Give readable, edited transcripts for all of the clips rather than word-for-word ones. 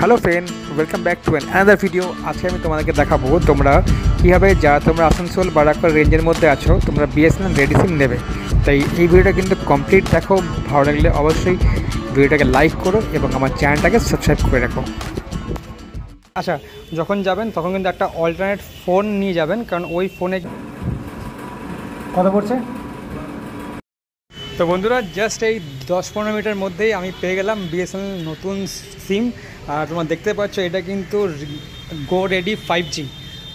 Hello friend, welcome back to another video. আজকে আমি তোমাদেরকে দেখাবো তোমরা কীভাবে তোমরা আসানসোল বারাকর রেঞ্জের মধ্যে আছো তোমরা বিএসএনএল রেডি সিম নেবে। তাই এই ভিডিওটা কিন্তু কমপ্লিট দেখো, ভালো লাগলে অবশ্যই ভিডিওটাকে লাইক করো এবং আমার চ্যানেলটাকে সাবস্ক্রাইব করে রাখো। আচ্ছা, যখন যাবেন তখন কিন্তু একটা অল্টারনেট ফোন নিয়ে যাবেন, কারণ ওই ফোনে কথা পড়ছে। তো বন্ধুরা, জাস্ট এই 10-15 মিনিটের মধ্যেই আমি পেয়ে গেলাম বিএসএনএল নতুন সিম। আর তোমরা দেখতে পাচ্ছ এটা কিন্তু গো রেডি 5G।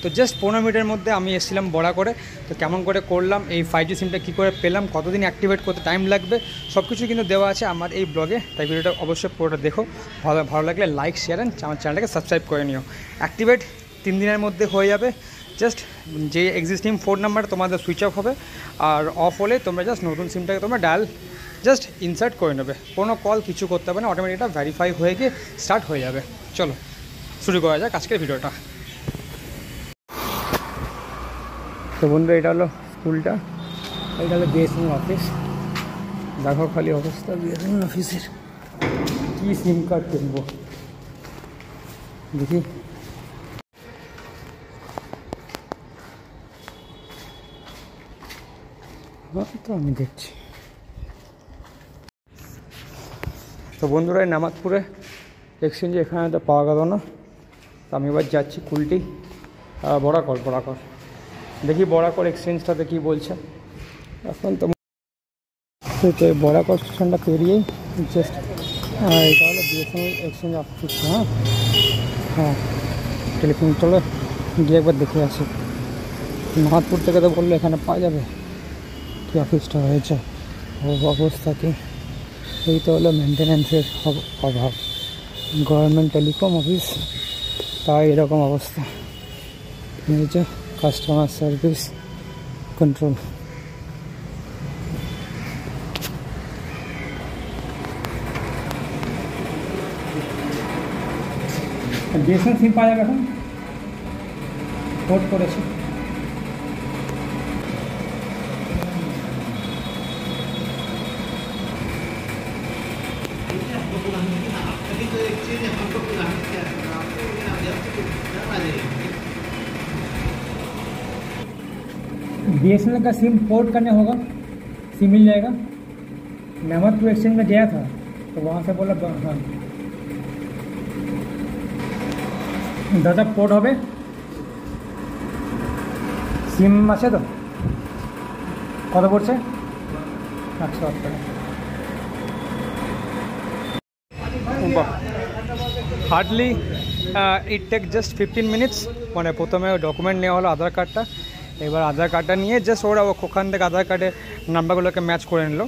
তো জাস্ট 15 মিনিটের মধ্যে আমি এসেছিলাম বড়া করে। তো কেমন করে করলাম, এই 5G সিমটা কী করে পেলাম, কতদিন অ্যাক্টিভেট করতে টাইম লাগবে, সব কিছু কিন্তু দেওয়া আছে আমার এই ব্লগে। তাই ভিডিওটা অবশ্যই পুরোটা দেখো। ভালো লাগলে লাইক, শেয়ার অ্যান্ড আমার চ্যানেলটাকে সাবস্ক্রাইব করে নিও। অ্যাক্টিভেট 3 দিনের মধ্যে হয়ে যাবে। জাস্ট যে এক্সিস্টিং ফোন নাম্বার তোমাদের সুইচ অফ হবে, আর অফ হলে তোমরা জাস্ট নতুন সিমটাকে তোমরা ডায়াল জাস্ট ইনসার্ট করে নেবে। কোনো কল কিছু করতে হবে না, অটোমেটিক এটা ভেরিফাই হয়ে গিয়ে স্টার্ট হয়ে যাবে। চলো শুরু করা যাক আজকের ভিডিওটা। তো বন্ধু, এটা হলো স্কুলটা, এটা হলো বিএসএনএল অফিস। দেখো খালি অবস্থা বিএসএনএল অফিসের। কী সিম কার্ড কিনবো দেখি। তো আমি দেখছি। তো বন্ধুরা, নামাজপুরে এক্সচেঞ্জে এখানে তো পাওয়া গেল না। তো আমি এবার যাচ্ছি কুলটি বরাকর। দেখি বরাকর এক্সচেঞ্জটাতে কী বলছে এখন। তো বরাকর স্টেশনটা পেরিয়েই জাস্ট এটা হলো বিএসএনএল এক্সচেঞ্জ অফিস। হ্যাঁ, টেলিফোন চলো গিয়ে একবার দেখে আসি। নামাজপুর থেকে তো বললো এখানে পাওয়া যাবে। কি অফিসটা হয়েছে, অবস্থা কি। এই তো হলো মেনটেন্যান্সের অভাব। গভর্নমেন্ট টেলিকম অফিস, তাই এরকম অবস্থা হয়েছে। Customer service control. বিএসএনএল সিম পাওয়া যাবে এখন, পোর্ট করেছি। बीएसएनएल का सिम पोर्ट करने होगा, सिम मिल जाएगा। नामदपुर एक्सचेंज में गया था तो वहाँ से बोला हाँ दादा पोर्ट হবে সিম আছে তো। কত পড়ছে? 800 টাকা। Hardly it take just 15 minutes. মানে প্রথমে ডকুমেন্ট নেওয়া হলো আধার কার্ডটা। এবার আধার কার্ডটা নিয়ে জাস্ট ওরা ওখান থেকে আধার কার্ডের নাম্বারগুলোকে ম্যাচ করে নিল।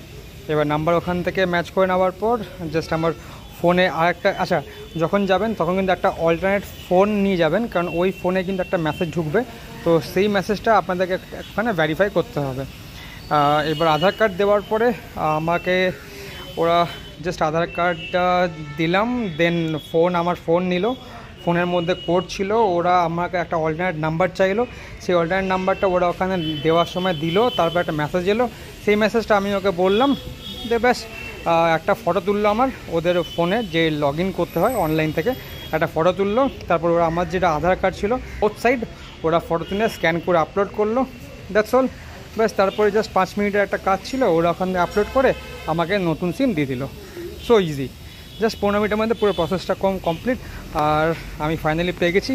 এবার নাম্বার ওখান থেকে ম্যাচ করে নেওয়ার পর জাস্ট আমার ফোনে আরেকটা, আচ্ছা যখন যাবেন তখন কিন্তু একটা অল্টারনেট ফোন নিয়ে যাবেন, কারণ ওই ফোনে কিন্তু একটা মেসেজ ঢুকবে। তো সেই মেসেজটা আপনাদেরকে ওখানে ভেরিফাই করতে হবে। এবার আধার কার্ড দেওয়ার পরে আমাকে ওরা জাস্ট আধার কার্ডটা দিলাম, দেন আমার ফোন নিল। ফোনের মধ্যে কোড ছিল, ওরা আমাকে একটা অল্টারনেট নাম্বার চাইলো। সেই অল্টারনেট নাম্বারটা ওরা ওখানে দেওয়ার সময় দিল। তারপর একটা মেসেজ এলো, সেই মেসেজটা আমি ওকে বললাম, দে ব্যাস একটা ফটো তুললো আমার ওদের ফোনে, যে লগ ইন করতে হয় অনলাইন থেকে, একটা ফটো তুললো। তারপর ওরা আমার যেটা আধার কার্ড ছিল বোথ সাইড ওরা ফটো তুলে স্ক্যান করে আপলোড করলো। That's all. ব্যাস তারপরে জাস্ট 5 মিনিটের একটা কাজ ছিল, ওরা ওখানে আপলোড করে আমাকে নতুন সিম দিয়ে দিল। সো ইজি, জাস্ট 15 মিনিটের মধ্যে পুরো প্রসেসটা কমপ্লিট। আর আমি ফাইনালি পেয়ে গেছি